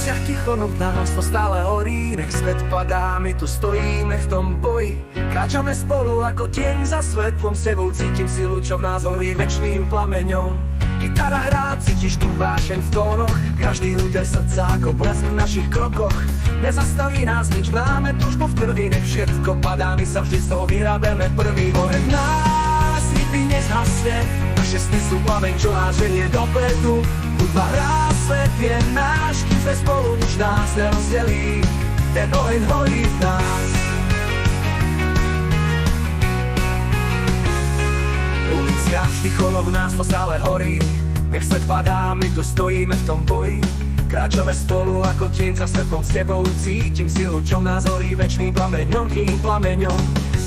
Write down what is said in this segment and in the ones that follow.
uliciach ticho, no v nás to stále horí. Nech svet padá, my tu stojíme v tom boji. Kráčame spolu ako tieň za svetlom, s tebou cítim silu, čo v nás horí večným plameňom. Gitara hrá, cítiš tu vášeň v tónoch, každý úder srdca ako blesk v našich krokoch. Nezastaví nás nič, máme túžbu v krvi, nech všetko padá, my sa vždy z toho vyrábeme prvý. Oheň nás nikdy nezhasne, naše sny sú plameň, čo nás ženie dopredu. Hudba hrá, svet je náš, kým sme spolu, nič nás nerozdelí. Ten oheň horí v nás. V uliciach ticho, no v nás to stále horí. Nech svet padá, my tu stojíme v tom boji. Kráčame spolu ako tieň za svetlom, s tebou cítim silu, čo v nás horí večným plameňom, tým plameňom.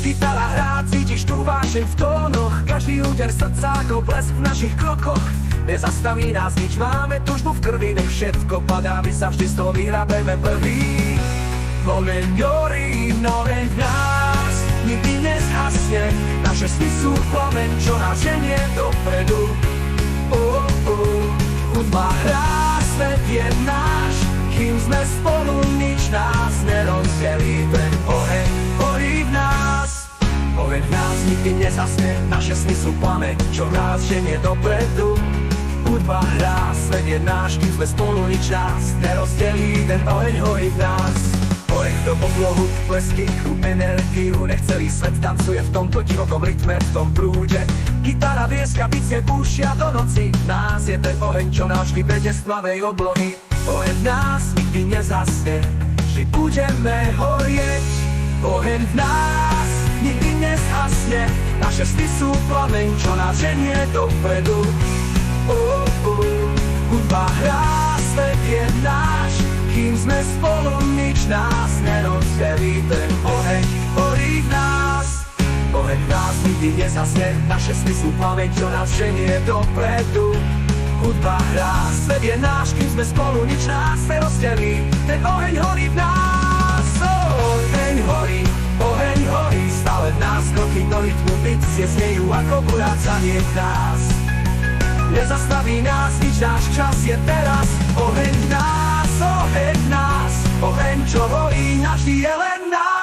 Gitara hrá, cítiš tu vášeň v tónoch, každý úder srdca ako blesk v našich krokoch. Nezastaví nás nič, máme túžbu v krvi, nech všetko padá, my sa vždy z toho vyhrabeme prvý. Oheň horí, oheň v nás nikdy nezhasne, naše sny sú plameň, čo nás ženie dopredu. Hudba hrá, svet je náš, kým sme spolu, nič nás nerozdelí. Ten oheň horí v nás. Oheň v nás nikdy nezhasne, naše sny sú plameň, čo nás ženie dopredu. Hudba hrá, svet je náš, kým sme spolu, nič nás nerozdelí. Ten oheň horí v nás. Oheň do podlohu, blesky, energiu, nech celý svet tancuje v tomto divokom rytme, v tom prúde. Gitara, vieska, bicie púšťa do noci, nás je ten oheň, čo nás vždy vedie z tmavej oblohy. Oheň nás nikdy nezhasne, vždy budeme horieť. Oheň v nás nikdy nezhasne, naše sny sú plameň, čo nás ženie dopredu. Hudba hrá, svet je náš, kým sme spolu, nič nás nerozdelí. Ten oheň horí v nás. Oheň v nás nikdy nezhasne, naše sny sú plameň, čo nás ženie dopredu. Hudba hrá, svet je náš, kým sme spolu, nič nás nerozdelí. Ten oheň horí v nás. Oheň horí, stále v nás kroky do rytmu, bicie znejú ako burácanie v nás. Nezastaví nás nič, náš čas je teraz. Oheň v nás, oheň v nás, oheň, čo horí, navždy je len nás.